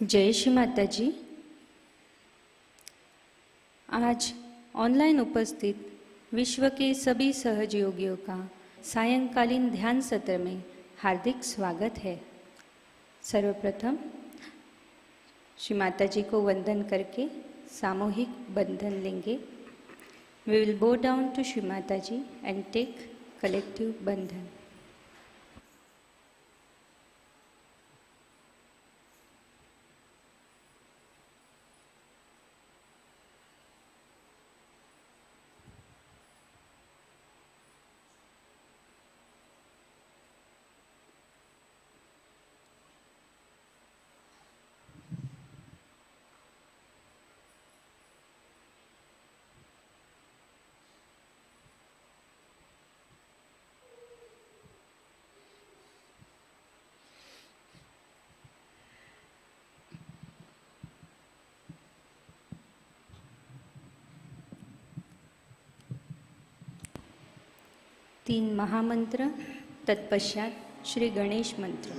जय श्री माता जी। आज ऑनलाइन उपस्थित विश्व के सभी सहयोगियों का सायंकालीन ध्यान सत्र में हार्दिक स्वागत है। सर्वप्रथम श्री माता जी को वंदन करके सामूहिक बंधन लेंगे। We will bow down to Shri Mata ji and take collective बंधन। तीन महामंत्र, तत्पश्चात श्री गणेश मंत्र।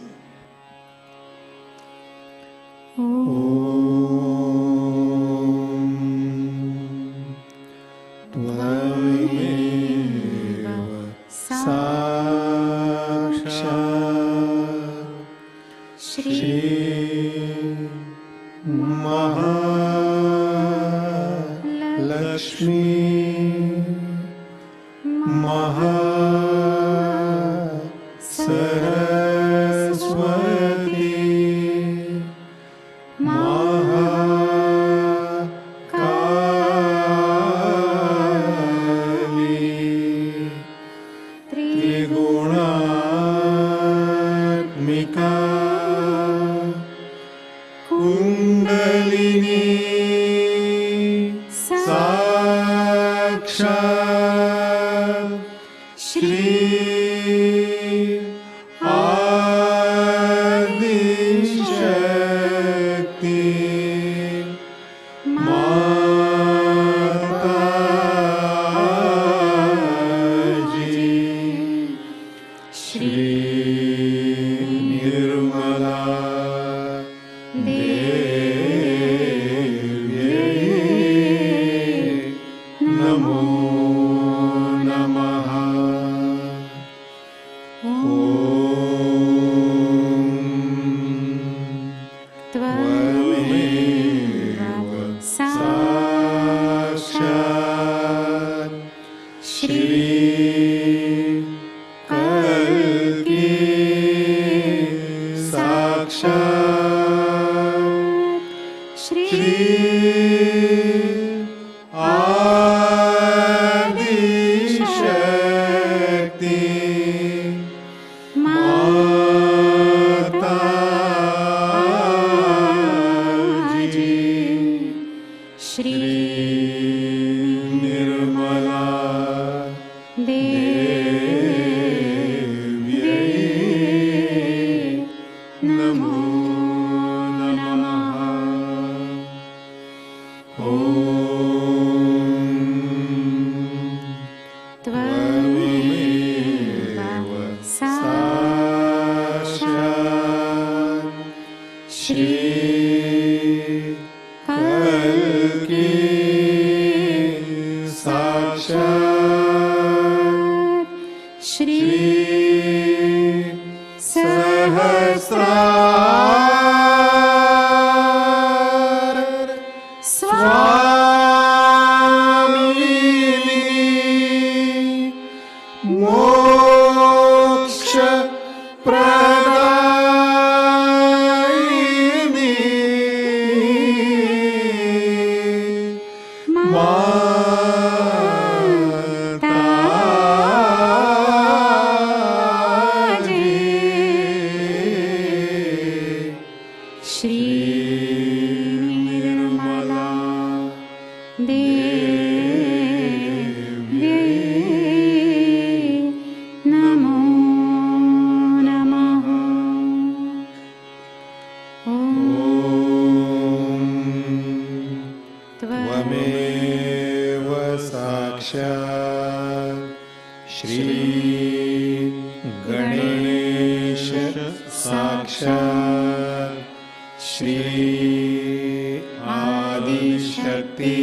श्री आदिशक्ति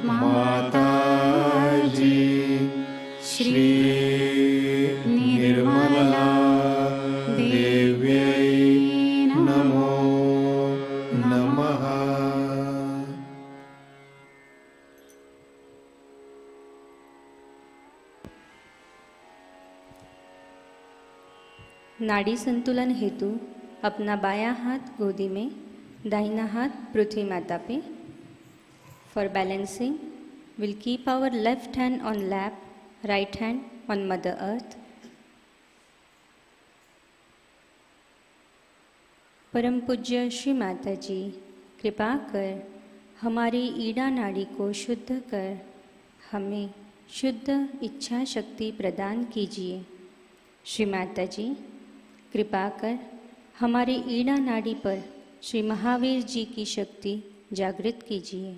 माता जी, श्री निर्मला देव्यै नमो नमः। नाड़ी संतुलन हेतु अपना बायां हाथ गोदी में, दाहिना हाथ पृथ्वी माता पे। For balancing will keep our left hand on lap, right hand on mother earth. परम पूज्य श्री माता जी, कृपा कर हमारी ईड़ा नाड़ी को शुद्ध कर हमें शुद्ध इच्छा शक्ति प्रदान कीजिए। श्री माता जी, कृपा कर हमारी ईड़ा नाड़ी पर श्री महावीर जी की शक्ति जागृत कीजिए।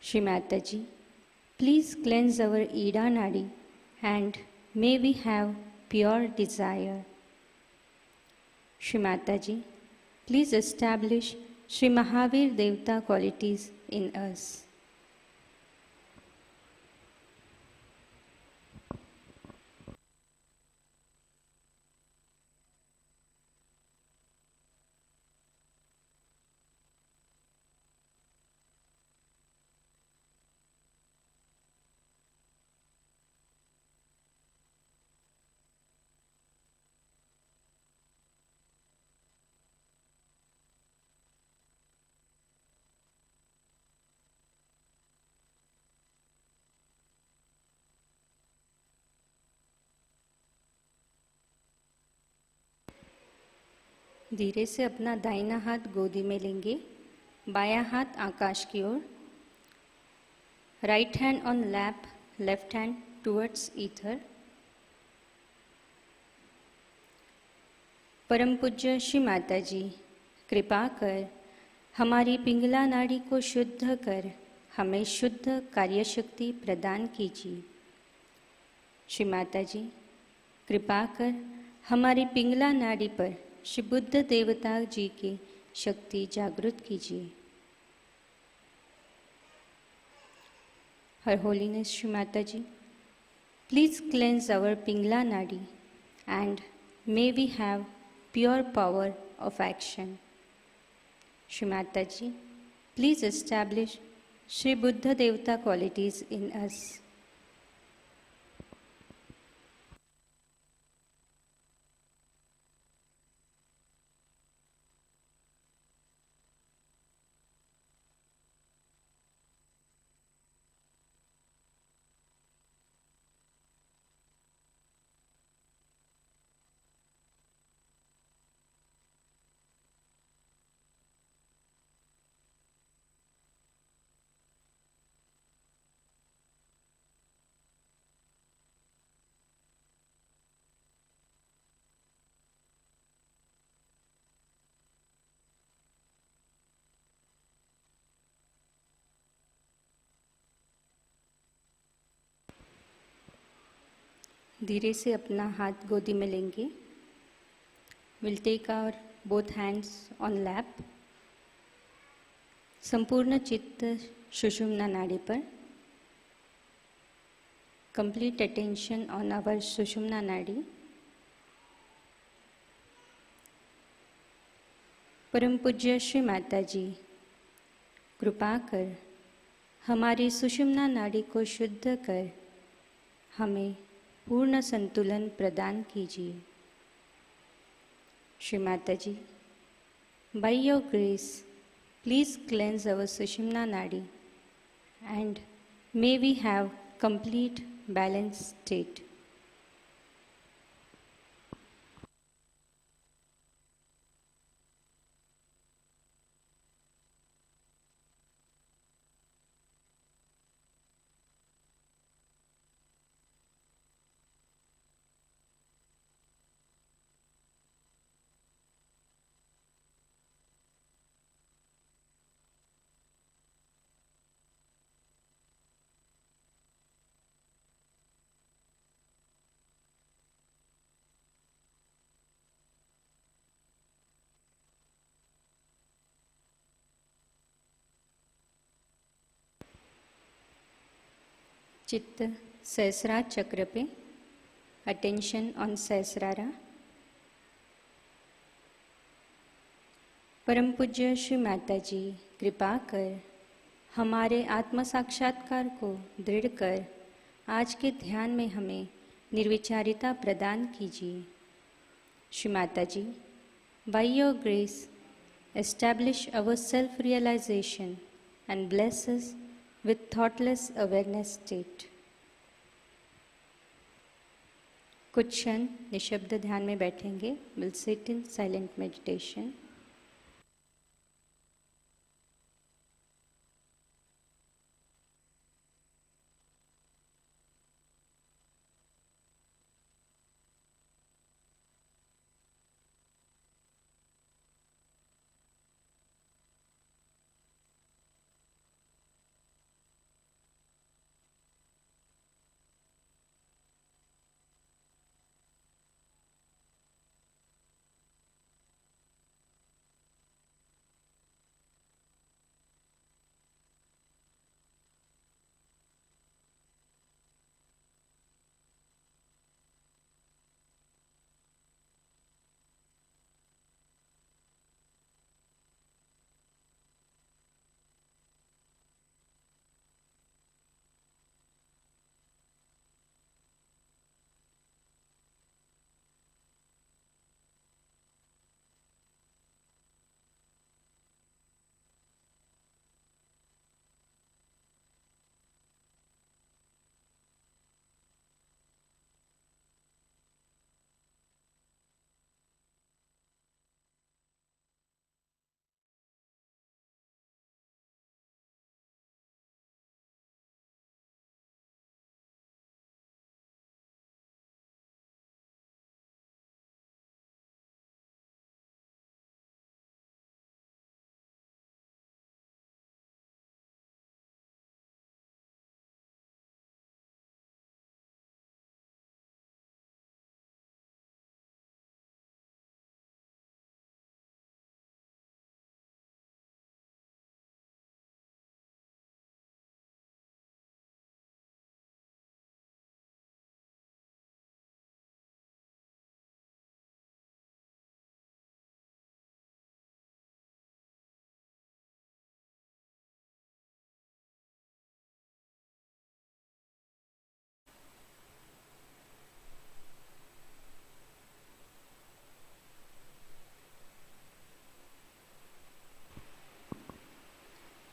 Shri Mata ji, please cleanse our Ida nadi and may we have pure desire. Shri Mata ji, please establish Shri Mahavir devata qualities इन अस। धीरे से अपना दाहिना हाथ गोदी में लेंगे, बायां हाथ आकाश की ओर। Right hand on lap, left hand towards ether. परम पूज्य श्री माता जी, कृपा कर हमारी पिंगला नाड़ी को शुद्ध कर हमें शुद्ध कार्यशक्ति प्रदान कीजिए। श्री माता जी, कृपा कर हमारी पिंगला नाड़ी पर श्री बुद्ध देवता जी की शक्ति जागृत कीजिए। हर holiness Shri Mata ji, please cleanse our Pingala nadi and may we have pure power of action. Shri Mata ji, please establish Shri Buddha devata qualities इन अस। धीरे से अपना हाथ गोदी में लेंगे। Will take our both hands on lap. संपूर्ण चित्त सुषुम्ना नाड़ी पर। Complete attention on our Sushumna nadi. परम पूज्य श्री माता जी, कृपा कर हमारी सुषुम्ना नाड़ी को शुद्ध कर हमें पूर्ण संतुलन प्रदान कीजिए। Shri Mata ji, by your grace please cleanse our Sushumna nadi and may we have complete balance state. चित्त सहस्रार चक्र पे, अटेंशन ऑन सहस्रारा। परम पूज्य श्री माता जी कृपा कर हमारे आत्म साक्षात्कार को दृढ़ कर आज के ध्यान में हमें निर्विचारिता प्रदान कीजिए। Shri Mata ji, by your grace establish our self-realization and bless us with thoughtless awareness state. कुछ क्षण निशब्द ध्यान में बैठेंगे. We'll sit in silent meditation.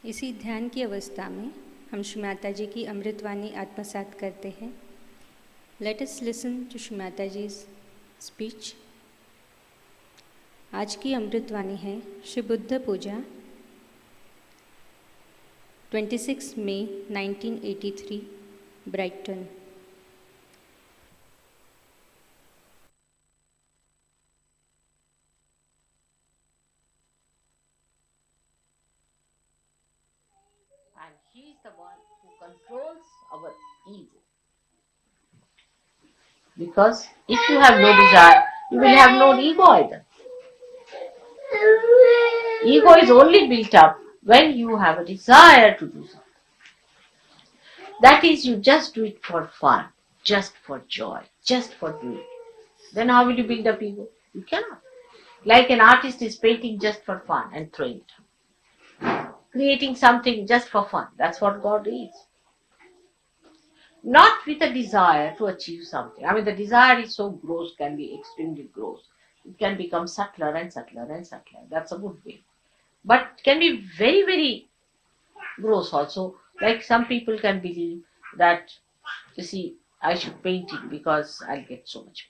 इसी ध्यान की अवस्था में हम श्री माता जी की अमृतवाणी आत्मसात करते हैं. Let us listen to Shri Mata ji speech. आज की अमृतवाणी है श्री बुद्ध पूजा 26 मई 1983 Brighton. And he is the one who controls our ego. Because if you have no desire, you will have no ego either. Ego is only built up when you have a desire to do something. That is, you just do it for fun, just for joy, just for doing it. Then how will you build up ego? You cannot. Like an artist is painting just for fun and throwing it up. Creating something just for fun. That's what God is. Not with a desire to achieve something. I mean, the desire is so gross, can be extremely gross. It can become subtler and subtler and subtler. That's a good way. But can be very, very gross also. Like some people can believe that, you see, I should paint it because I'll get so much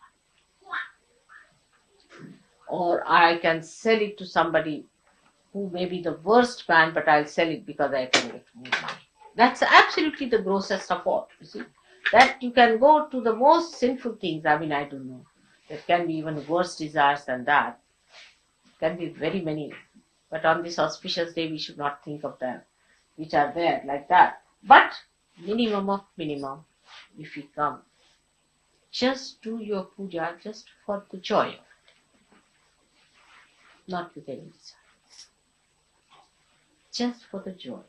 money. Or I can sell it to somebody who may be the worst man, but I'll sell it because I can get more money. That's absolutely the grossest of all, you see. That you can go to the most sinful things. I mean, I don't know. There can be even worse desires than that. Can be very many. But on this auspicious day, we should not think of them, which are there like that. But minimum of minimum, if we come, just do your puja just for the joy of it, not with any desire. Just for the joy.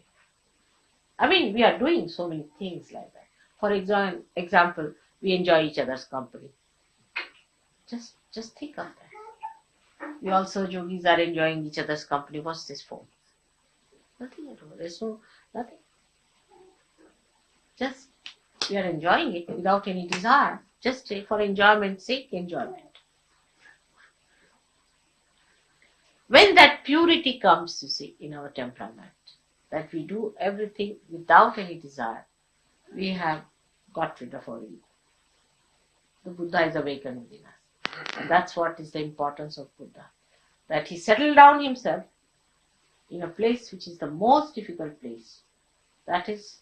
I mean, we are doing so many things like that. For example, we enjoy each other's company. Just think of that. We also yogis are enjoying each other's company. What's this for? Nothing at all. There's no nothing. Just we are enjoying it without any desire. Just for enjoyment's sake, enjoyment. When that purity comes, you see, in our temperament, that we do everything without any desire, we have got rid of our ego. The Buddha is awakened within us. And that's what is the importance of Buddha. That he settled down himself in a place which is the most difficult place. That is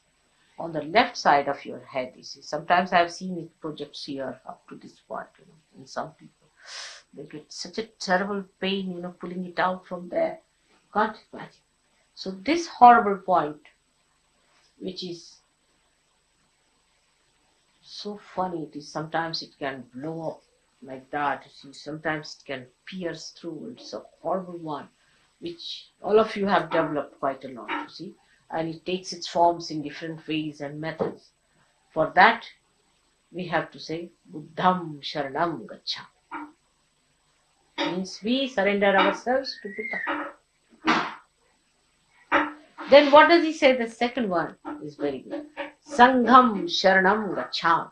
on the left side of your head, you see. Sometimes I have seen it projects here up to this part, in some people. They get such a terrible pain, pulling it out from there. Can't imagine. So this horrible point, which is so funny, it is sometimes it can blow up like that. You see, sometimes it can pierce through. It's a horrible one, which all of you have developed quite a lot, you see. And it takes its forms in different ways and methods. For that, we have to say, Buddham Sharanam Gacchami. Means we surrender ourselves to Buddha. Then what does he say? The second one is very good. Sangham Sharanam Gacchami.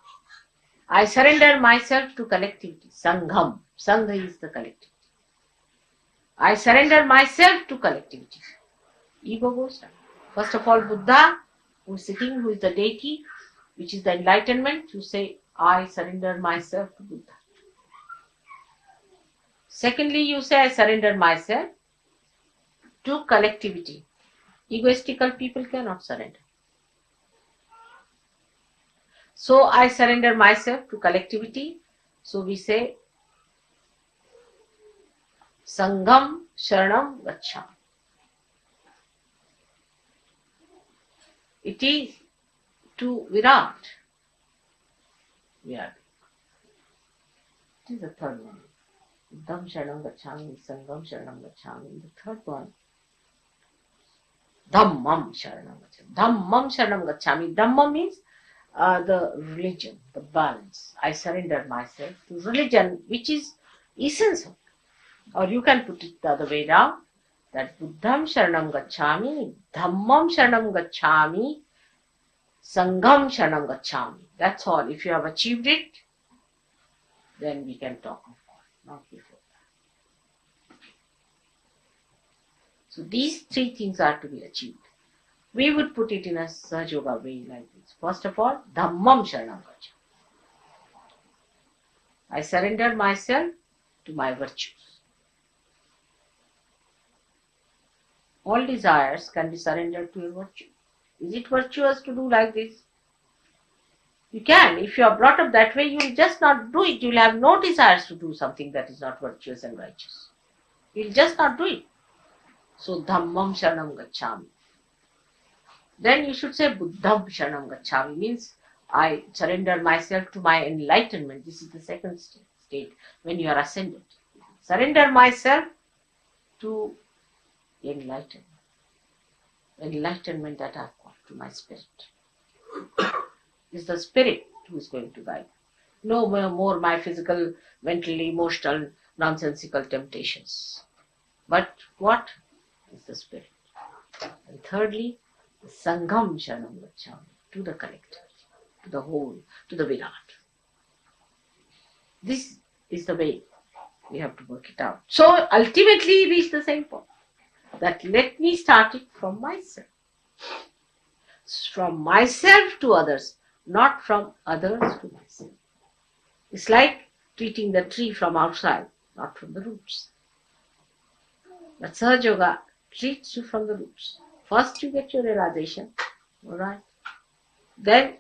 I surrender myself to collectivity. Sangham. Sangha is the collectivity. I surrender myself to collectivity. Ego goes down. First of all, Buddha, who is sitting, who is the deity, which is the enlightenment, you say, I surrender myself to Buddha. Secondly, you say, I surrender myself to collectivity. Egoistical people cannot surrender. So, I surrender myself to collectivity. So, we say, Sangham Sharanam Gacchami. It is to Virat. Virat. It is the third one. Buddham Sharanam Gacchami, Sangham Sharanam Gacchami. The third one, Dhammam Sharanam Gacchami. Dhammam Sharanam Gacchami. Dhamma means the religion, the balance. I surrender myself to religion, which is essence of it. Or you can put it the other way down, that Buddham Sharanam Gacchami, Dhammam Sharanam Gacchami, Sangham Sharanam Gacchami. That's all. If you have achieved it, then we can talk of God, not before that. So these three things are to be achieved. We would put it in a Sahaja Yoga way like this. First of all, Dhammam Sharanam Gacchami. I surrender myself to my virtues. All desires can be surrendered to your virtue. Is it virtuous to do like this? You can. If you are brought up that way, you will just not do it. You will have no desires to do something that is not virtuous and righteous. You will just not do it. So, Dhammam Sharanam Gacchami. Then you should say Buddham Sharanam Gacchami, means I surrender myself to my enlightenment. This is the second state when you are ascended. Surrender myself to enlightenment. Enlightenment that I have got to my spirit. It's the spirit who is going to guide. No more my physical, mental, emotional, nonsensical temptations. But what is the spirit? And thirdly, the Sangham Sharanam Gacchami, to the collective, to the whole, to the Virat. This is the way we have to work it out. So ultimately reach the same point, that let me start it from myself. From myself to others, not from others to myself. It's like treating the tree from outside, not from the roots. But Sahaja Yoga treats you from the roots. First you get your realization, alright? Then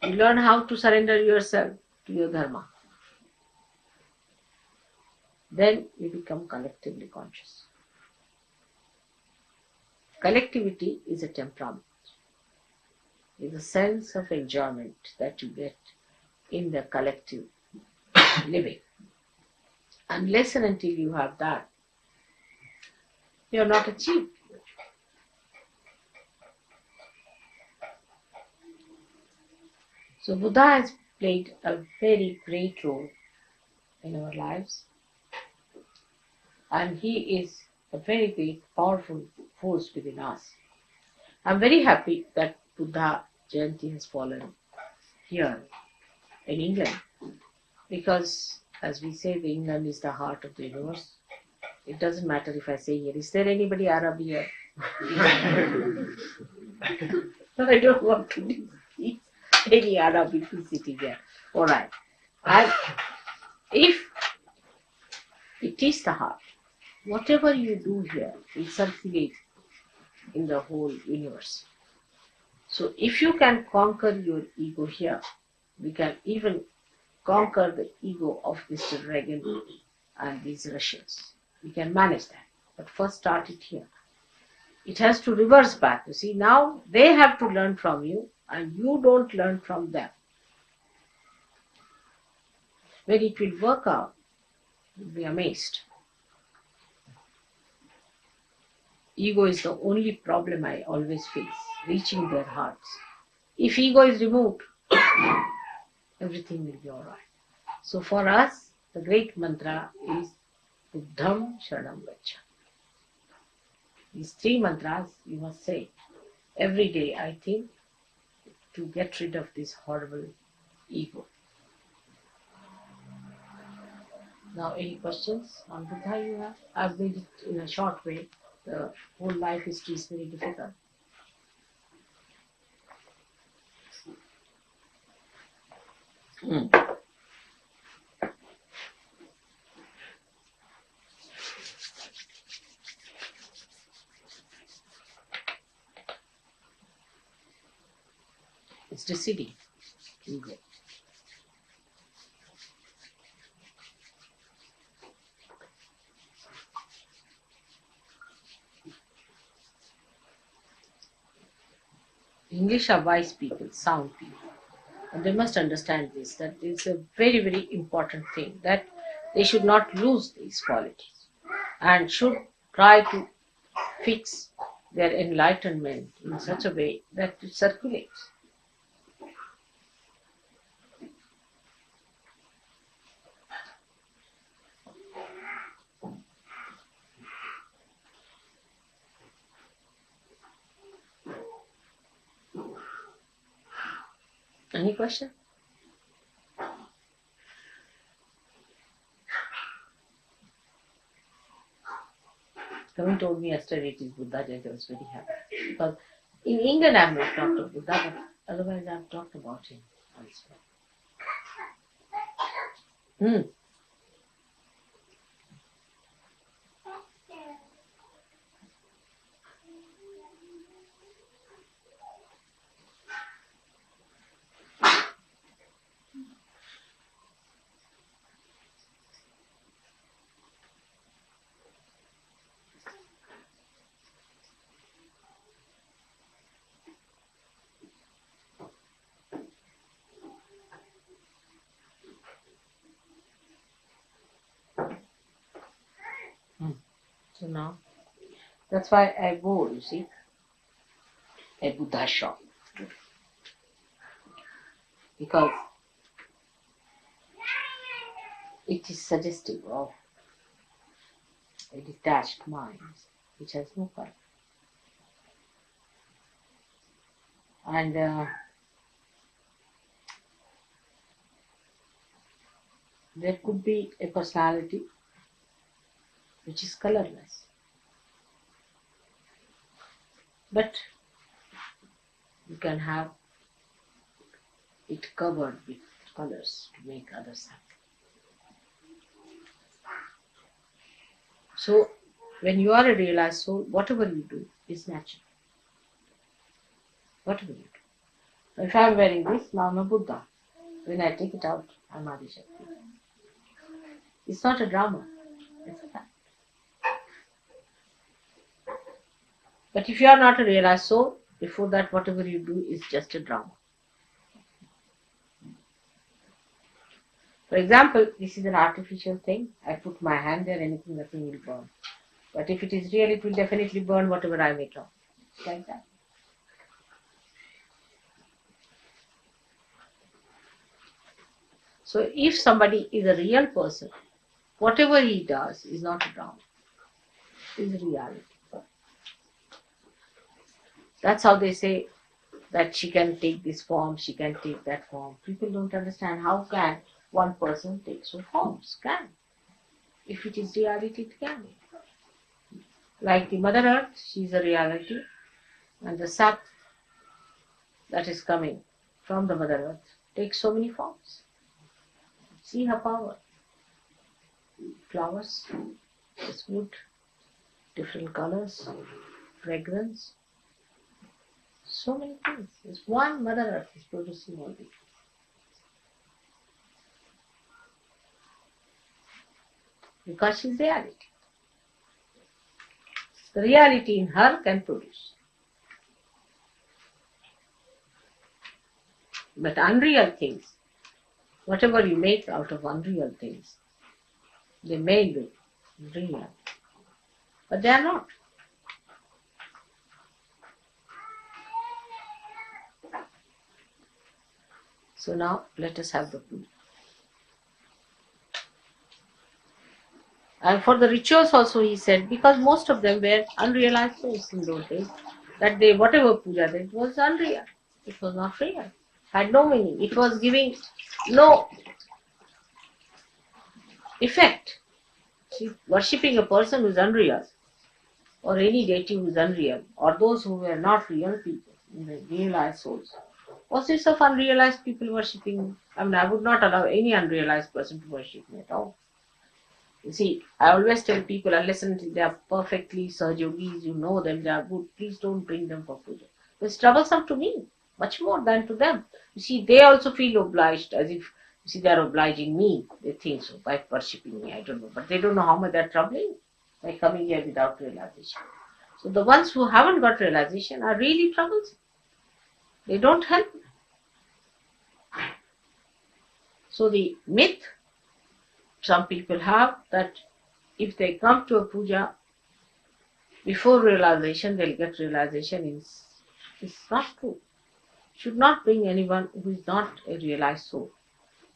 you learn how to surrender yourself to your dharma. Then you become collectively conscious. Collectivity is a temperament. It's a sense of enjoyment that you get in the collective living. Unless and until you have that, you are not achieved. So Buddha has played a very great role in our lives, and he is a very great, powerful force within us. I'm very happy that Buddha Jayanti has fallen here in England, because, as we say, the England is the heart of the universe. It doesn't matter if I say here, is there anybody Arab here? I don't want to see any Arab people sitting here. All right. And if it is the heart, whatever you do here will circulate in the whole universe. So if you can conquer your ego here, we can even conquer the ego of Mr. Reagan and these Russians. We can manage that. But first start it here. It has to reverse back. You see, now they have to learn from you and you don't learn from them. When it will work out, you'll be amazed. Ego is the only problem I always face, reaching their hearts. If ego is removed, everything will be all right. So for us, the great mantra is Buddham Sharanam Gacchami. These three mantras you must say every day, I think, to get rid of this horrible ego. Now, any questions on Buddha you have? I've made it in a short way. The whole life history is very difficult. It's receding, ego. English are wise people, sound people. And they must understand this, that it's a very, very important thing, that they should not lose these qualities and should try to fix their enlightenment in such a way that it circulates. Any question? Someone told me yesterday it is Buddha Jayanti. I was very happy. Because in England I have not talked of Buddha, but otherwise I have talked about him elsewhere. So now, that's why I wore, you see, a Buddha shawl. Because it is suggestive of a detached mind which has no color. And there could be a personality which is colorless. But you can have it covered with colors to make others happy. So, when you are a realized soul, whatever you do is natural. Whatever you do. If I am wearing this, now I'm a Buddha. When I take it out, I'm Adi Shakti. It's not a drama. It's a fact. But if you are not a realized soul, before that whatever you do is just a drama. For example, this is an artificial thing. I put my hand there, anything, nothing will burn. But if it is real, it will definitely burn whatever I make up. Like that. So if somebody is a real person, whatever he does is not a drama, is reality. That's how they say that she can take this form, she can take that form. People don't understand how can one person take so forms. Can. If it is reality, it can. Like the Mother Earth, she is a reality, and the sap that is coming from the Mother Earth takes so many forms. See her power. Flowers, this wood, different colors, fragrance, so many things. This one Mother Earth is producing all these. Because she's reality. The reality in her can produce. But unreal things, whatever you make out of unreal things, they may be real. But they are not. So now let us have the puja. And for the rituals also he said, because most of them were unrealized souls in those days, that they whatever puja they did was unreal. It was not real. Had no meaning. It was giving no effect. See, worshipping a person who is unreal, or any deity who is unreal, or those who were not real people, the realized souls. What's this of unrealized people worshipping? I mean, I would not allow any unrealized person to worship me at all. You see, I always tell people, unless until they are perfectly Sahajogis, you know them, they are good, please don't bring them for puja. It's troublesome to me, much more than to them. You see, they also feel obliged, as if, you see, they are obliging me. They think so, by worshipping me, I don't know. But they don't know how much they are troubling by coming here without realization. So the ones who haven't got realization are really troublesome. They don't help. So the myth some people have that if they come to a puja before realization, they'll get realization is not true. Should not bring anyone who is not a realized soul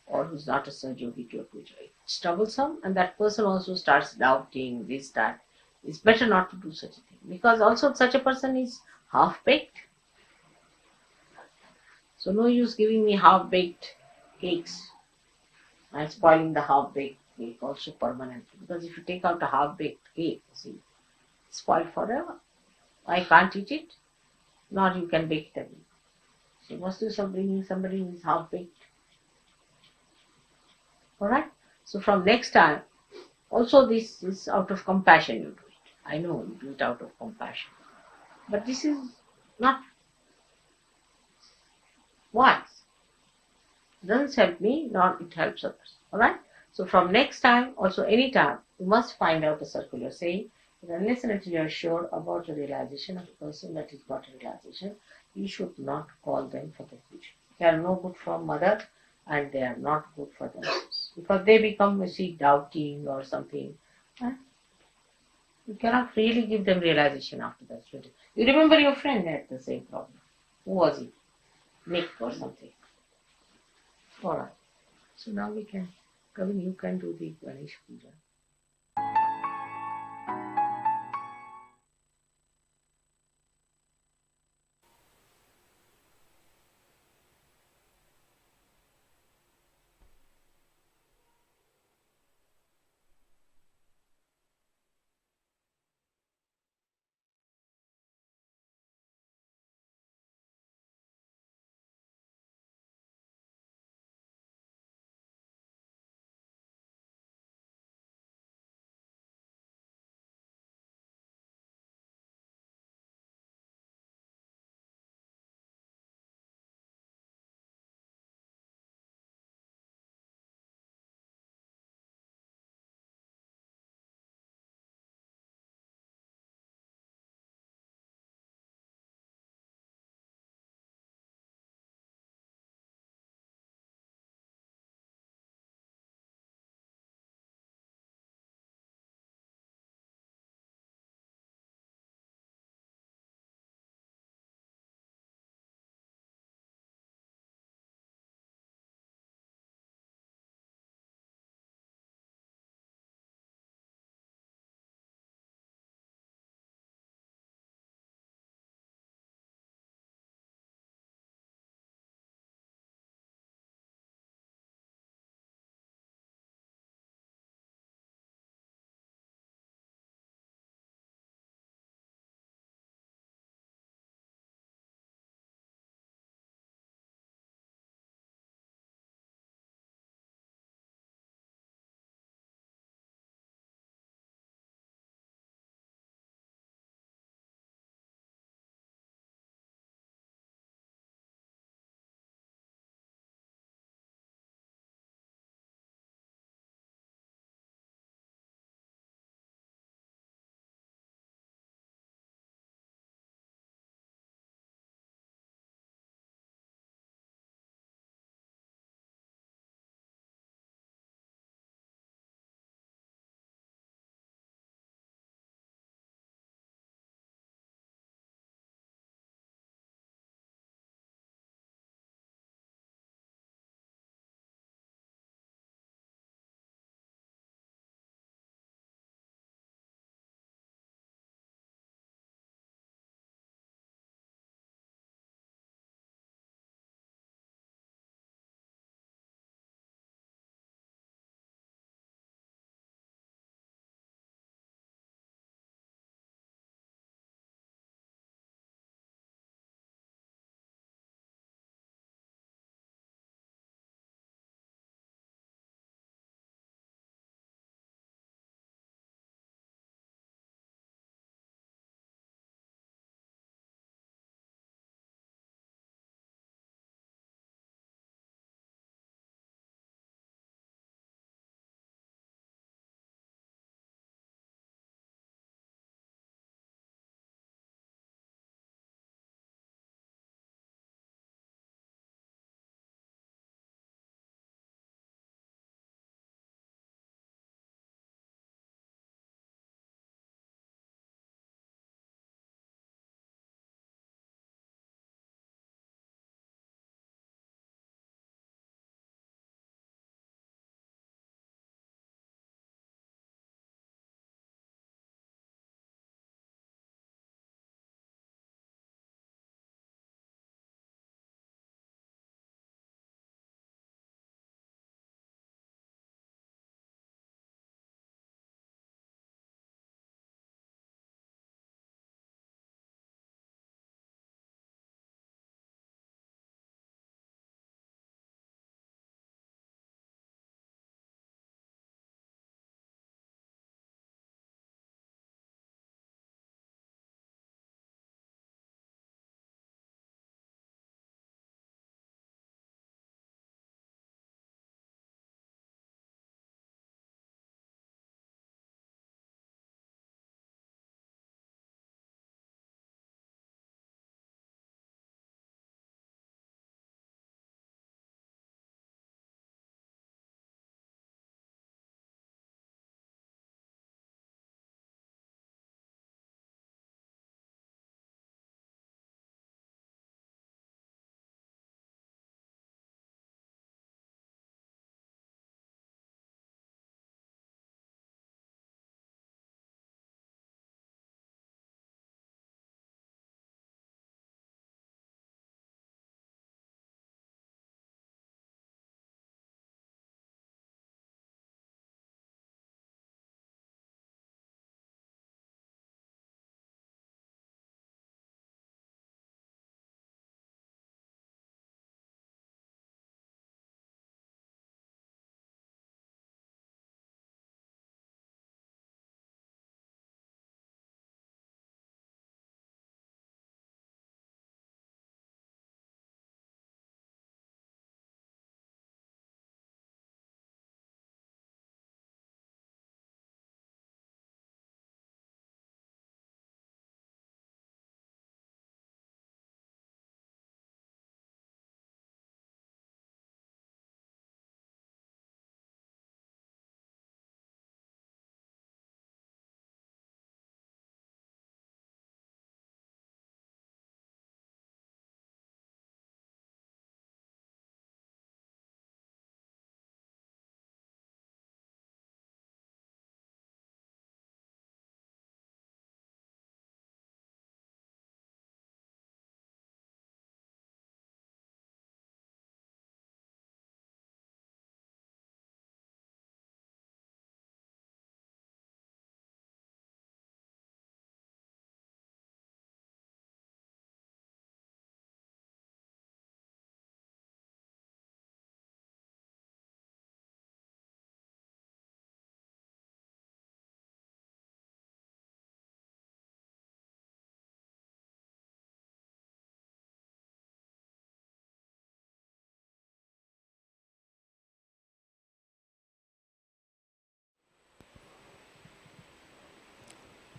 or who's not a Sahajogi to a puja. It's troublesome, and that person also starts doubting this, that. It's better not to do such a thing, because also such a person is half-baked. So no use giving me half-baked cakes and spoiling the half-baked cake also permanently. Because if you take out a half-baked cake, see, it's spoiled forever. I can't eat it, nor you can bake it again. So what's the use of bringing somebody who is half-baked? Alright? So from next time, also this is out of compassion you do it. I know you do it out of compassion. But this is not wise. It doesn't help me, nor it helps others. Alright? So from next time, also any time, you must find out a circular saying that unless and until you are sure about the realization of a person that is got a realization, you should not call them for the future. They are no good for mother, and they are not good for themselves. Because they become, you see, doubting or something. You cannot really give them realization after that. You remember your friend had the same problem. Who was he? Nick or something. Alright. So now we can, Kavin, you can do the Ganesh Puja.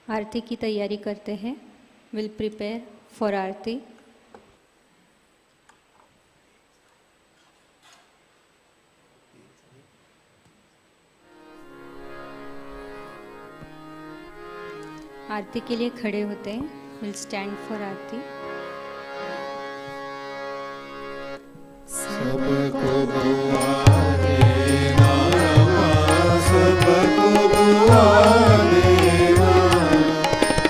आरती की तैयारी करते हैं. Will prepare for आरती. आरती के लिए खड़े होते हैं. Will stand for आरती. सबको दुआ देना, सबको दुआ देना,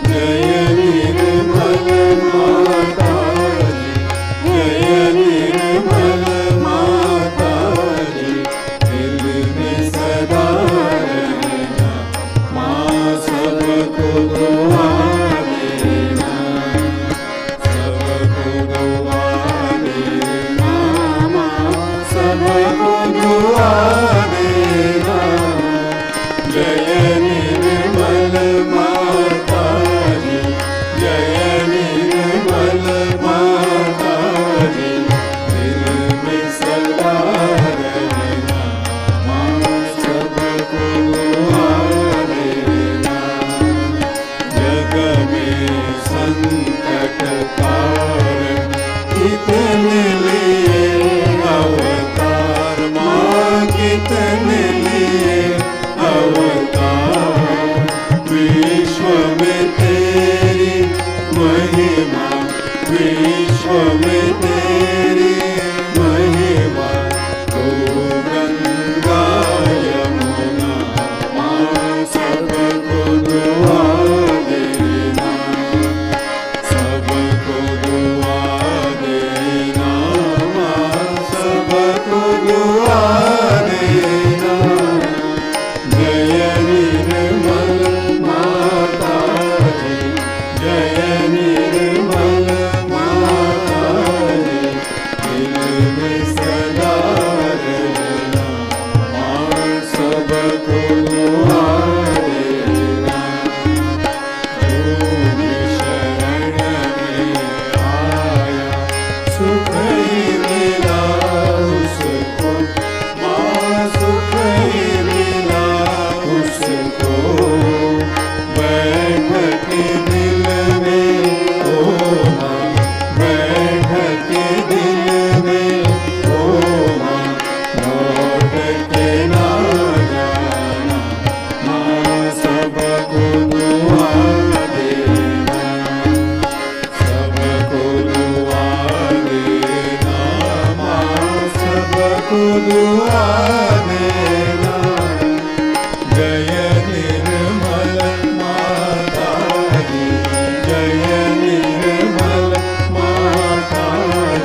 जय निर्मल माता जी, जय निर्मल माता जी, दिल में सदा रहना, माँ सबको दुआ देना, सबको दुआ देना, सबको दुआ देना, जय निर्मल माता जी, जय निर्मल माता जी, दिल में सदा रहना, माँ सबको दुआ देना, जग में संकट कारण कितने लिए अवतार, माँ कितने लिए अवतार, विश्व में तेरी महिमा, विश्व में तेरी महिमा, तू गंगा यमुना, माँ सबको दुआ देना, सबको दुआ देना, माँ सबको दुआ देना, जय निर्मल माता जी, जय निर्मल माता जी, दिल में सदा रहना, माँ सबको दुआ देना, जो भी शरण में आया सुख ही मिला उसको, माँ सुख ही मिला उसको, बैठ के दिल में ओ माँ, बैठ के दिल में ओ माँ, लौट के ना जाना, माँ सबको दुआ देना, सबको दुआ देना, माँ सबको दुआ देना, जय निर्मल माता जी, जय निर्मल माता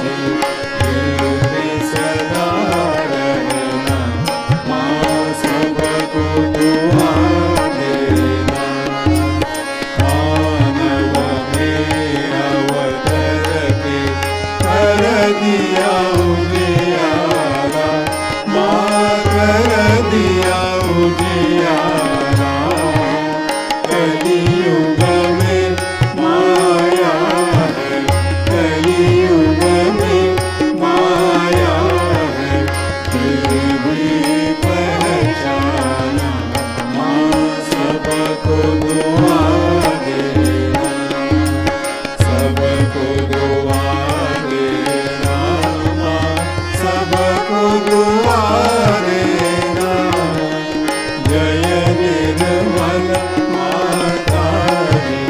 जी, दिल में सदा रहना, माँ सबको दुआ देना, मानव में अवतर के कर दिया उजियारा, माँ कर दिया उजियारा, कलियुग में माया है, कलियुग में माया है, फिर भी पहचाना, माँ सबको दुआ देना, सबको दुआ देना, माँ सबको दुआ देना, जय निर्मल माता जी,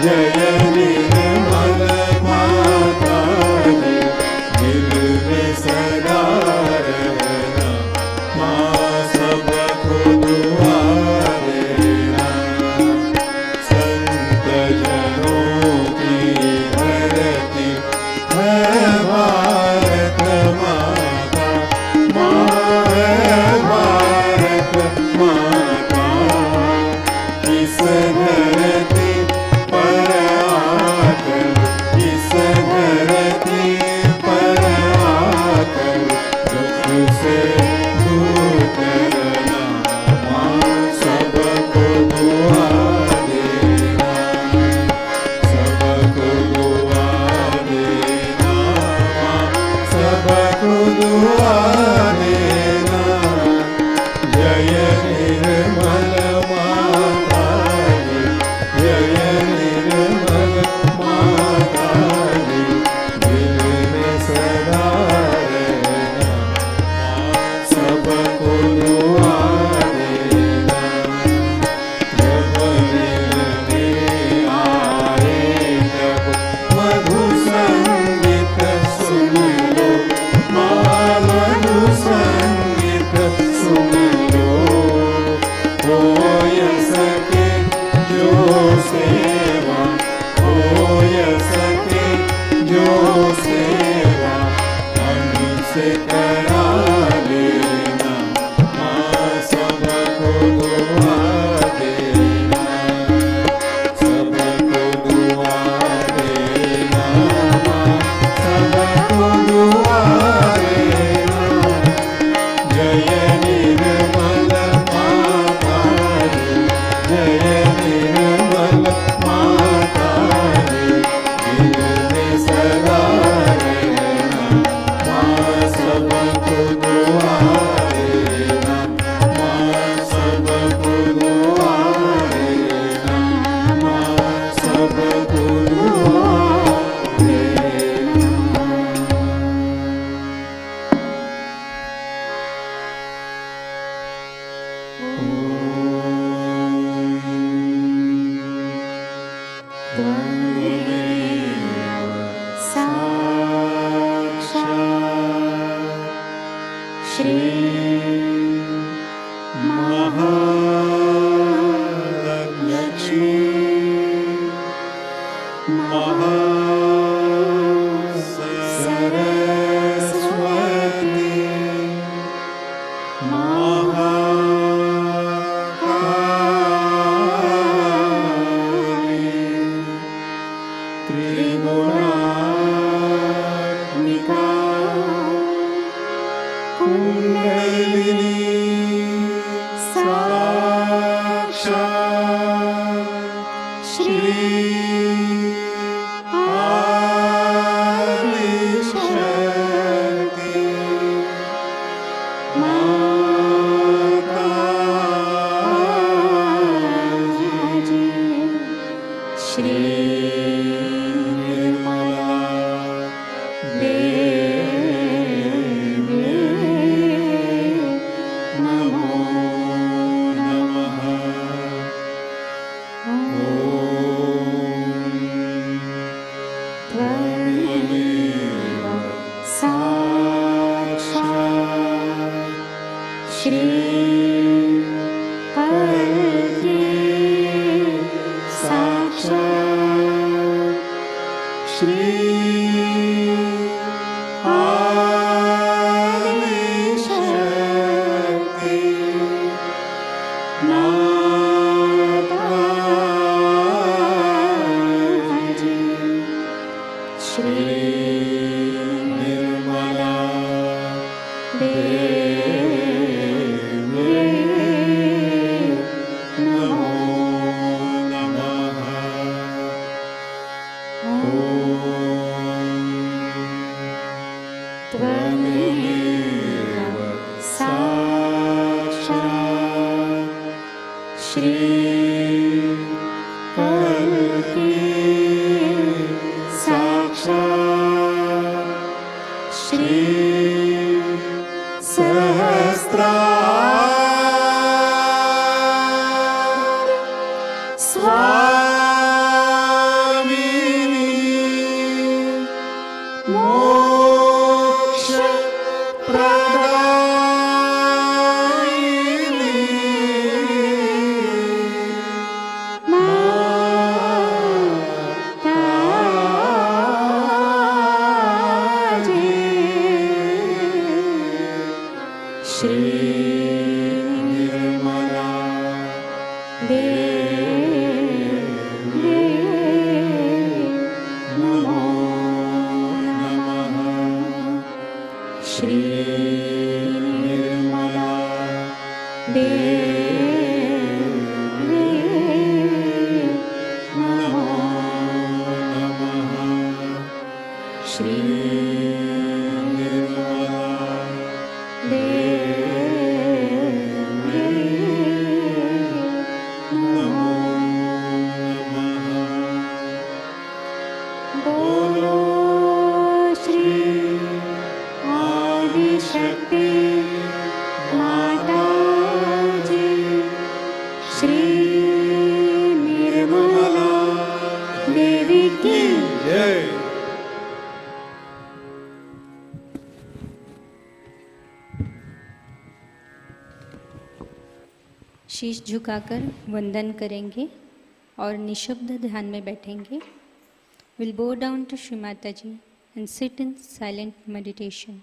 जय निर्मल माता जी, दिल में सदा रहना, माँ सबको दुआ देना, संत जनों की धरती है भारत माता, माँ है भारत माता, इस धरती पर आकर, इस धरती पर आकर, दुख से दूर करना, माँ सबको दुआ देना, सबको दुआ देना, माँ सबको दुआ देना, जय निर्मल माता जी, त्वमेव साक्षात् श्री महालक्ष्मी महासरस्वती महाकाली त्रिगुणात्मिका कुण्डलिनी साक्षात् श्री आदिशक्ति माताजी श्री निर्मला देवी नमो नमः ॐ त्वमेव साक्षात् श्री कल्की साक्षात् श्री आदिशक्ति माताजी श्री निर्मला देवी नमो नमः ॐ त्वमेव साक्षात् श्री कल्की साक्षात् श्री सहस्रार स्वामिनी मोक्ष माताजी श्री निर्मला देवी नमो नमः श्री निर्मला देवी नमो नमः श्री निर्मला देवी नमो नमः बोलो श्री आदिशक्ति माताजी श्री निर्मला देवी की जय। शीश झुकाकर वंदन करेंगे और निशब्द ध्यान में बैठेंगे. We'll bow down to Shri Mataji and sit in silent meditation.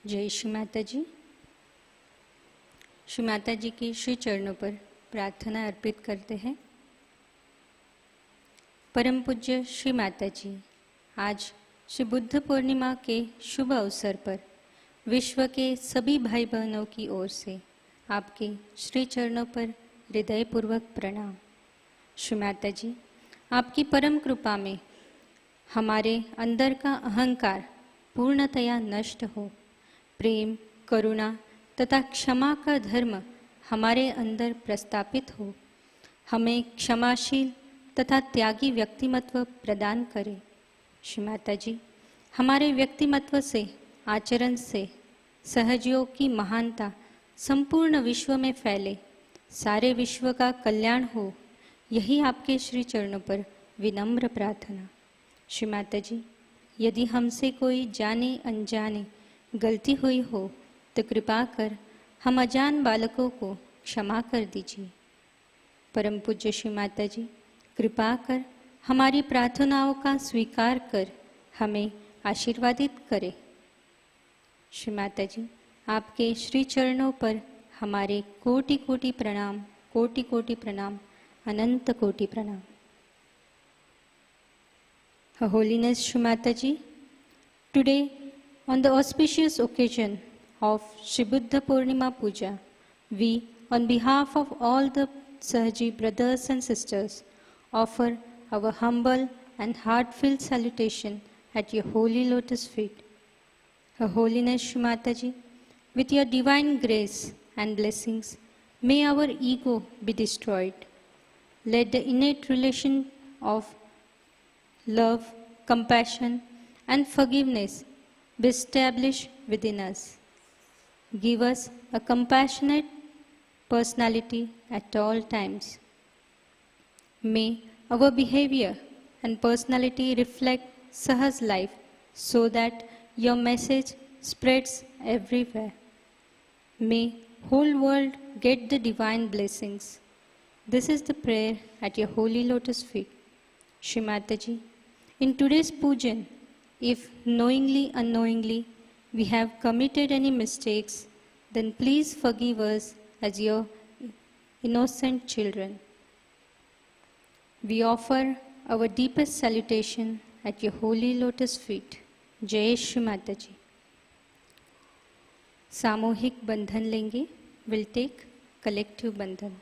जय श्री माता जी। श्री माता जी के श्री चरणों पर प्रार्थना अर्पित करते हैं। परम पूज्य श्री माता जी, आज श्री बुद्ध पूर्णिमा के शुभ अवसर पर विश्व के सभी भाई बहनों की ओर से आपके श्री चरणों पर हृदयपूर्वक प्रणाम। श्री माता जी, आपकी परम कृपा में हमारे अंदर का अहंकार पूर्णतया नष्ट हो, प्रेम, करुणा तथा क्षमा का धर्म हमारे अंदर प्रस्थापित हो, हमें क्षमाशील तथा त्यागी व्यक्तिमत्व प्रदान करे। श्री माता जी, हमारे व्यक्तिमत्व से, आचरण से सहयोग की महानता संपूर्ण विश्व में फैले, सारे विश्व का कल्याण हो, यही आपके श्री चरणों पर विनम्र प्रार्थना। श्री माता जी, यदि हमसे कोई जाने अनजाने गलती हुई हो तो कृपा कर हम अजान बालकों को क्षमा कर दीजिए। परम पूज्य श्री माता जी, कृपा कर हमारी प्रार्थनाओं का स्वीकार कर हमें आशीर्वादित करें। श्री माता जी, आपके श्री चरणों पर हमारे कोटि कोटि प्रणाम, कोटि कोटि प्रणाम, अनंत कोटि प्रणाम। Her Holiness Shri Mataji, today on the auspicious occasion of Shri Buddha Purnima Puja, we on behalf of all the Sahaji brothers and sisters offer our humble and heartfelt salutation at your holy lotus feet. Her Holiness Shri Mataji, with your divine grace and blessings, may our ego be destroyed. Let the innate relation of love, compassion, and forgiveness be established within us. Give us a compassionate personality at all times. May our behavior and personality reflect Saha's life so that your message spreads everywhere. May whole world get the divine blessings. This is the prayer at your holy lotus feet. Shri Mataji, in today's pujan, if knowingly, unknowingly, we have committed any mistakes, then please forgive us as your innocent children. We offer our deepest salutation at your holy lotus feet. जय श्री माता जी। सामूहिक बंधन लेंगे, will take collective बंधन।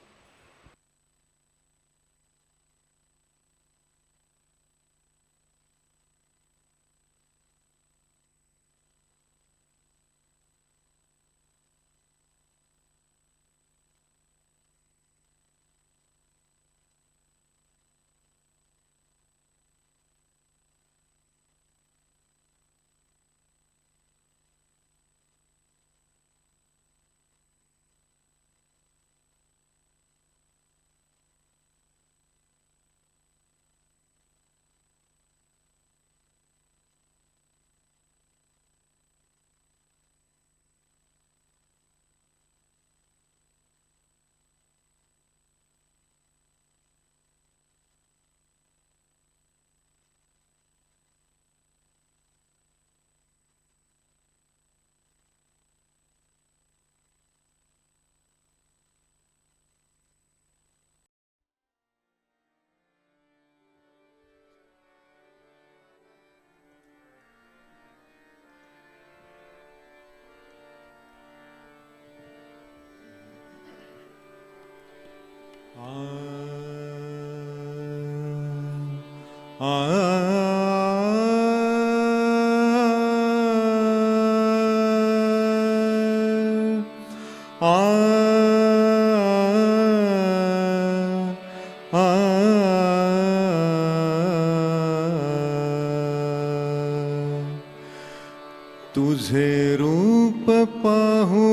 तुझे रूप पाहुनिया,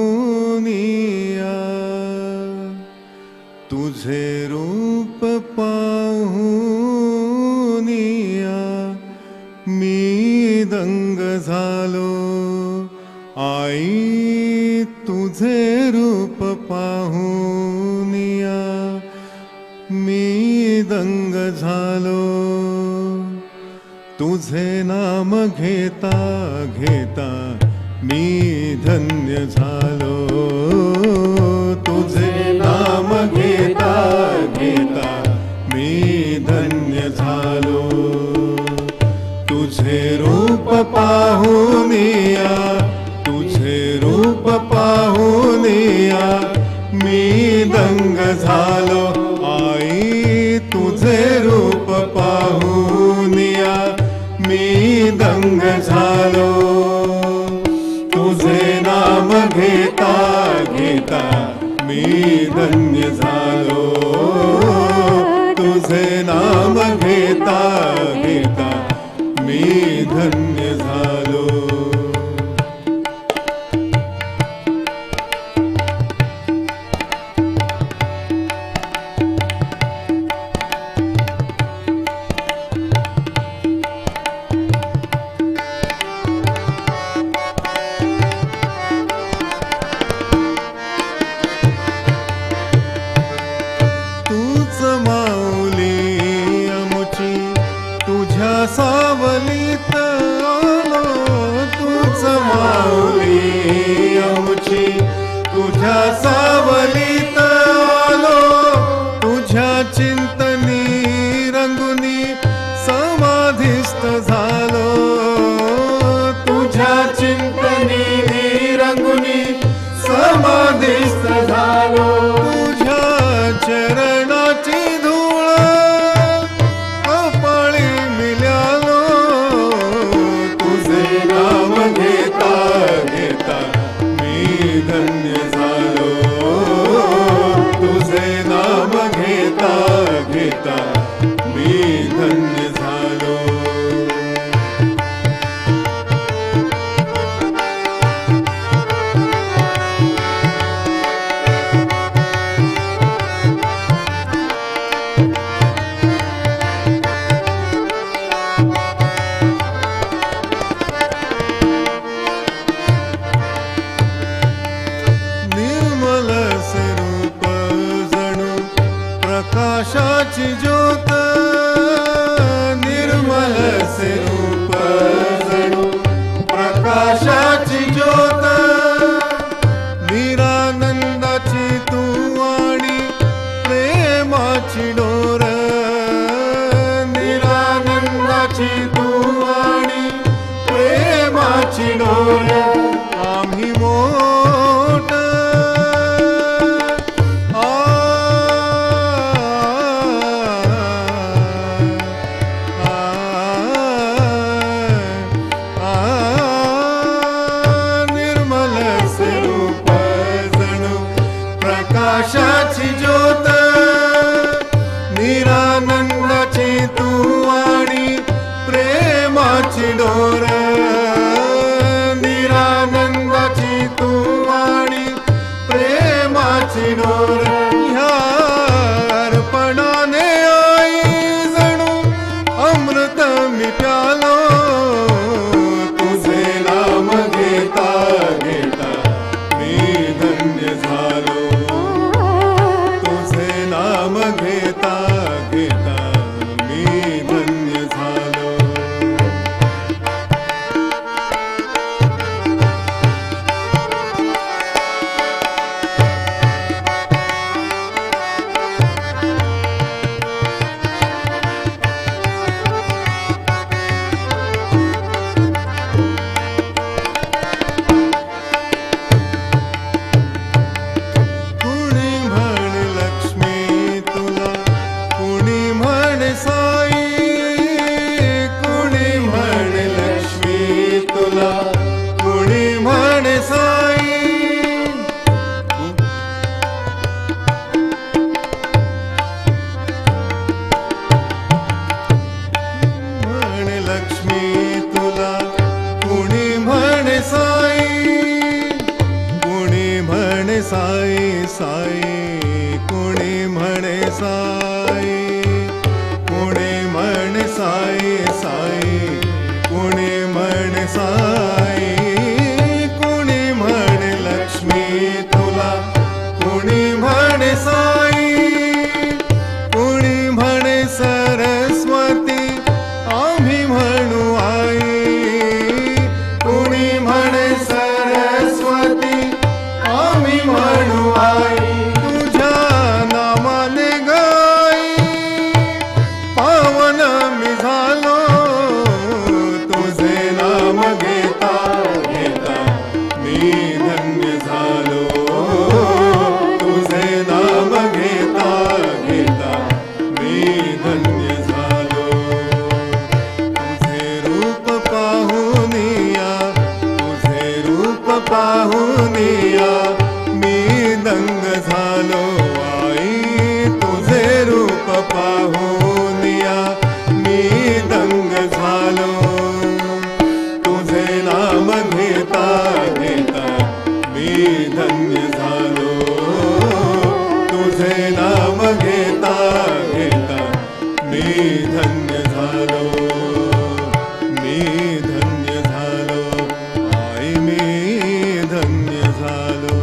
तुझे रूप पाहुनिया, मी दंग झालो आई तुझे रूप पाहुनिया, मी दंग झालो तुझे नाम घेता घेता मी धन्य झालो तुझे नाम घेता घेता मी धन्य झालो तुझे रूप पाहुनिया तुझे रूप पाहुनिया मी दंग झालो आई तुझे रूप पाहुनिया मी दंग झालो तुझे नाम घेता घेता मी धन्य झालो तुझे नाम घेता घेता मी धन्य झालो तूच माऊली आमुची तुझ्या सावलीत आलो तूच माऊली आमुची तुझ्या सावलीत आलो तुझ्या चिंतनी रंगुनी समाधिस्थ झालो तुझ्या चिंतनी रंगुनी समाधिस्थ झालो तुझ्या चरणाची धूळ कपाळी मिळालो तुझे नाम घेता घेता मी धन्य झालो तुझे नाम घेता घेता मी धन्य झालो निर्मल स्वरूप जणू प्रकाशाची ज्योत निर्मल स्वरूप जणू प्रकाशाची ज्योत निरानंदाची तू आणि प्रेमाची डोर निरानंदाची तू आणि प्रेमाची डोर आम्ही मोठ निर्मल स्वरूप जणू प्रकाशाची ज्योत निरानंदाची तू आणि प्रेमाची डोर निरानंदाची तू आणि प्रेमाची डोर ह्या अर्पणाने आई जणू अमृत मी प्यालो तुझे नाम घेता घेता मी धन्य झालो तुझे नाम घेता घेता मी धन्य झालो कुणी म्हण लक्ष्मी तुला कुणी म्हण साई कुणी म्हण लक्ष्मी तुला कुणी म्हण साई म्हण लक्ष्मी तुला कुणी म्हण साई कुणी म्हणे साई साई कुणी म्हणे साई कुणी म्हणे साई साई कुणी म्हणे साई कुणी म्हणे लक्ष्मी तुला कुणी म्हणे साई कुणी म्हणे सरस्वती आम्ही म्हणू आई कुणी म्हणे धन्य झालो तुझे नाम घेता घेता मी धन्य झालो मी धन्य झालो आई मी धन्य झालो.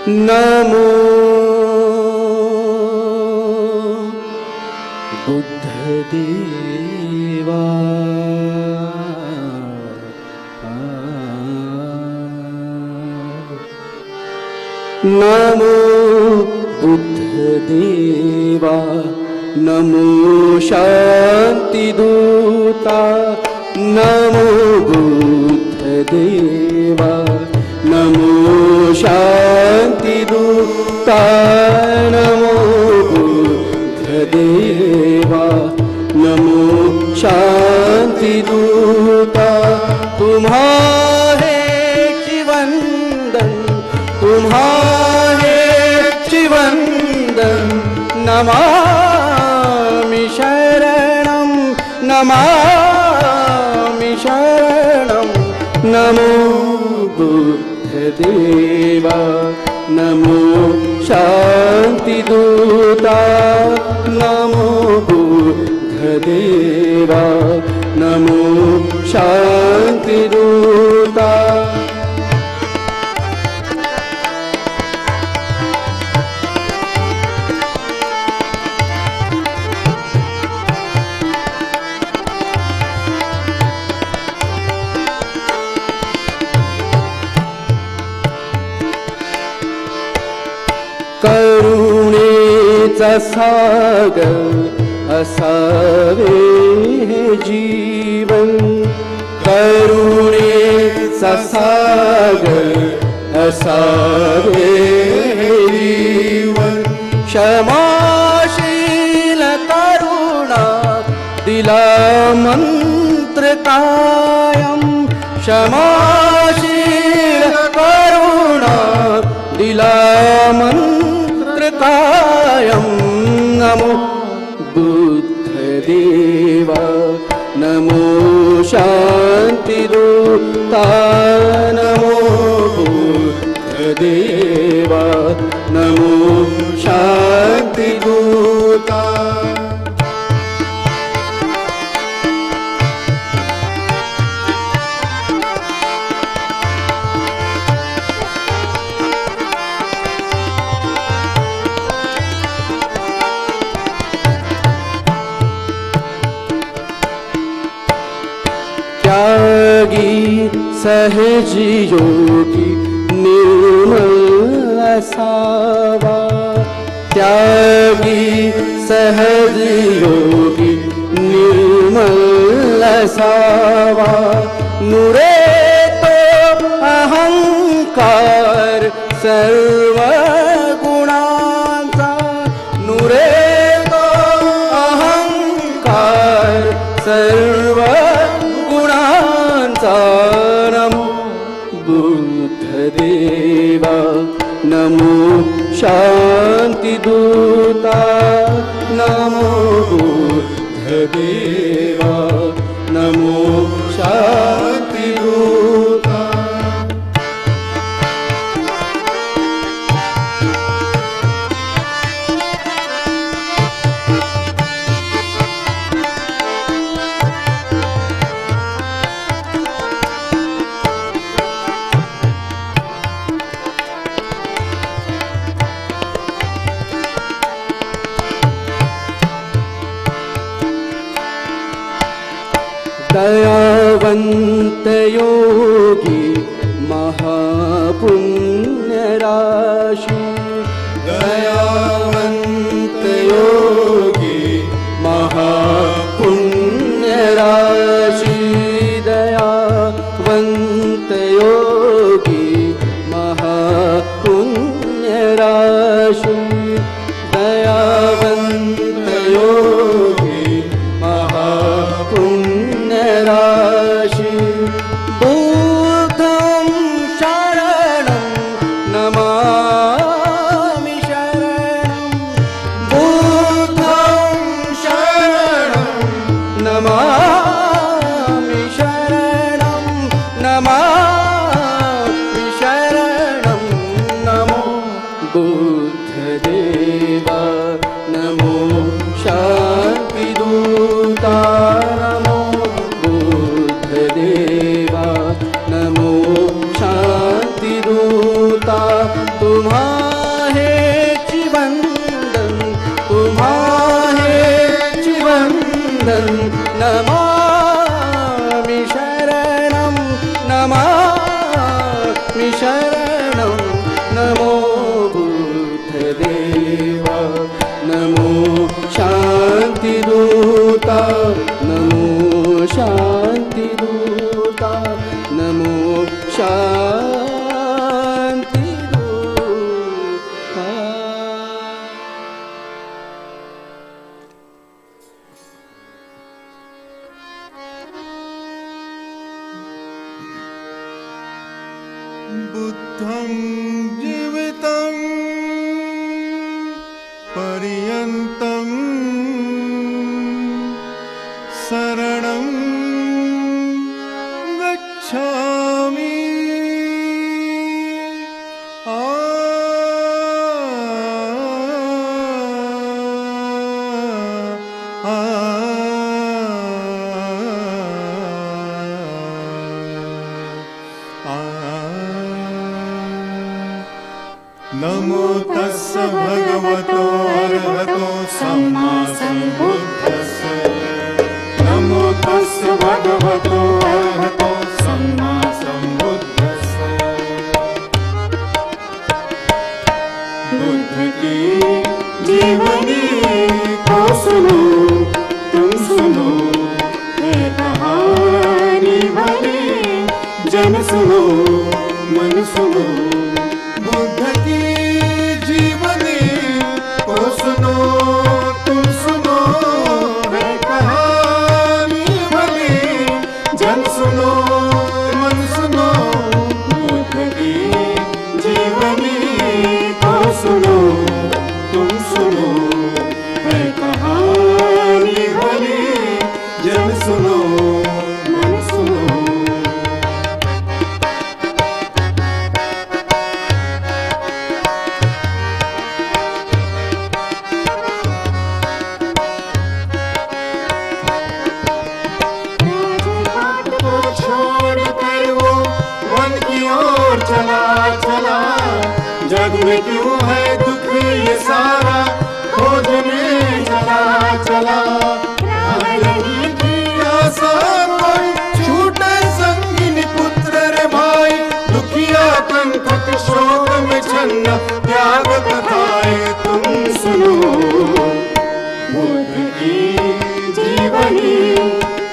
नमो बुद्धदेवा नमो बुद्धदेवा नमो शान्तिदूता नमो बुद्धदेवा नमो शान्तिदूता नमो बुद्धदेवा नमो शान्तिदूता तुम्हारे शिवन्दन तुम्हारे शिवन्दन नमामि शरणं नमामि शरणं नमो बुद्धदेवा नमो शान्तिदूता नमो बुद्धदेवा नमो शान्तिदूता. करुणेचा सागर असावे हे जीवन करुणेचा सागर असावे हे जीवन क्षमाशील करुणा दिला मंत्र कायम क्षमाशील करुणा दिला मंत्र कायम नमो बुद्धदेवा नमो शान्तिदूता नमो बुद्धदेवा नमो शान्तिदूता. त्यागी सहज योगी निर्मल असावा त्यागी सहज योगी निर्मल असावा नुरे तो अहंकार सर्व गुणांचा नुरे तो अहंकार सर्व नमो बुद्धदेवा नमो शान्तिदूता नमो बुद्धदेवा नमो शान्तिदूता. दयावंत योगी महापुण्य राशि दयावंत योगी महापुण्य राशि बुद्धं शरणं नमामि शरणं बुद्धं शरणं नमामि शरणं नमामि शरणं नमो बुद्धदेवा नमो शान्तिदूता नमो बुद्धदेवा नमो शान्तिदूता तुम्हारे चिवन्दन तुम्हारे चिवन्दन नमामि शरणं नमामि शरणं नमो बुद्धदेवा नमो शान्तिदूता नमो शान्तिदूता नमो शान्तिदूता बुद्धं जीवितं पर्यन्तं शरणं गच्छामि आ आ नमो तस्स भगवतो अरहतो सम्मा सम्बुद्धस्स नमो तस्स भगवतो अरहतो सम्मा सम्बुद्धस्स बुद्ध की जीवनी को सुनो तुम सुनो ये कहानी भली जन सुनो मन सुनो बुद्ध की जीवनी को सुनो तुम सुनो है कहानी भली जन सुनो मन सुनो बुद्ध की जीवनी को सुनो तुम सुनो है कहानी भली जन सुनो मन सुनो चला चला जग में क्यों है दुख ये सारा खोजने चला चला नहीं थी आशा कोई छूटे संगिनी पुत्र रे भाई दुखिया कंठक शोक में छन्ना त्याग कथाएं तुम सुनो बुद्ध की जीवनी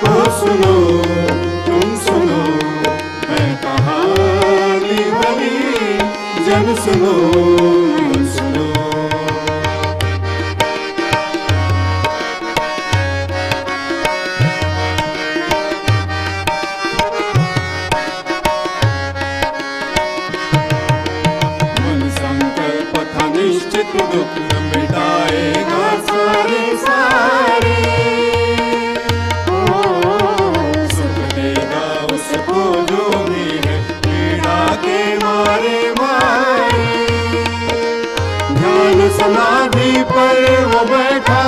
को सुनो तुम सुनो है कहानी भली जन सुनो मन सुनो मन संकल्प था निश्चित दुख मिटाएगा सारे सारे सुख देगा उसको जो भी है पीड़ा के मारे मारे ध्यान समाधि पर वो बैठा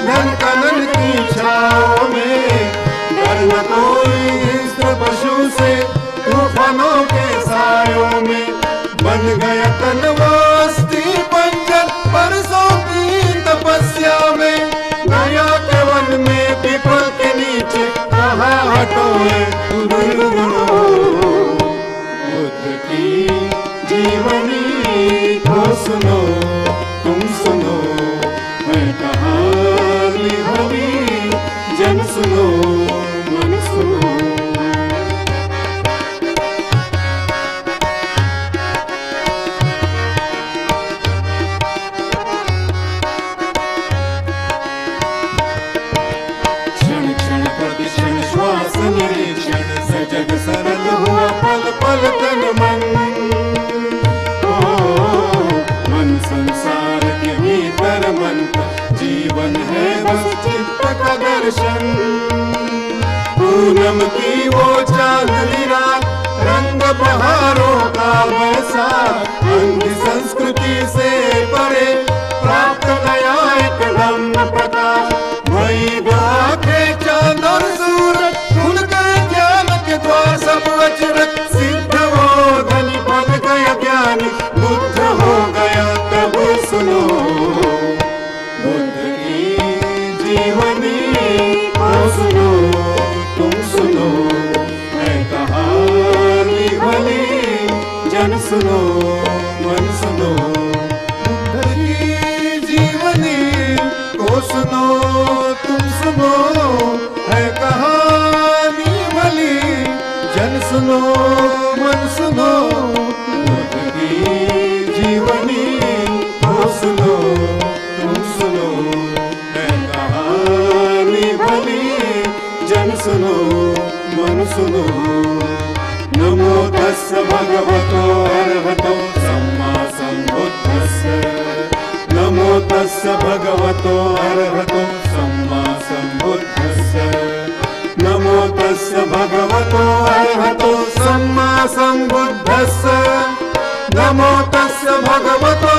धन कनन की छाओ में डर न कोई हिंस्र पशु से तूफानों के सायों में बन गया तनवास्ती पंजर परसों की तपस्या में गया के वन में पीपल के नीचे कहा हटो है बुद्ध की जीवनी को सुनो तुम सुनो मैं कहानी भली जन सुनो मन सुनो क्षण क्षण प्रतिक्षण श्वास पूनम की वो चांदनी रात, रंग बहारों का बरसात, अंग संस्कृति से परे प्राप्त नया एक नम्र प्रकाश। वही दो आंखें चांद और सूरज, उनके ज्ञान के द्वार सब अचरज, सिद्ध वो धनी बन गया ज्ञानी, बुद्ध हो गया तब सुनो बुद्ध की जीवनी को सुनो, तुम सुनो है कहानी भली, जन सुनो मन सुनो बुद्ध की जीवनी को सुनो, तुम सुनो है कहानी भली, जन सुनो मन सुनो बुद्ध की जीवनी को सुनो, तुम सुनो है कहानी भली, जन सुनो मन सुनो। नमो तस्स भगवतो अरहतो सम्मा सम्बुद्धस्स, नमो तस्स भगवतो अरहतो सम्मा सम्बुद्धस्स, नमो तस्स भगवतो अरहतो सम्मा सम्बुद्धस्स, नमो तस्स भगवतो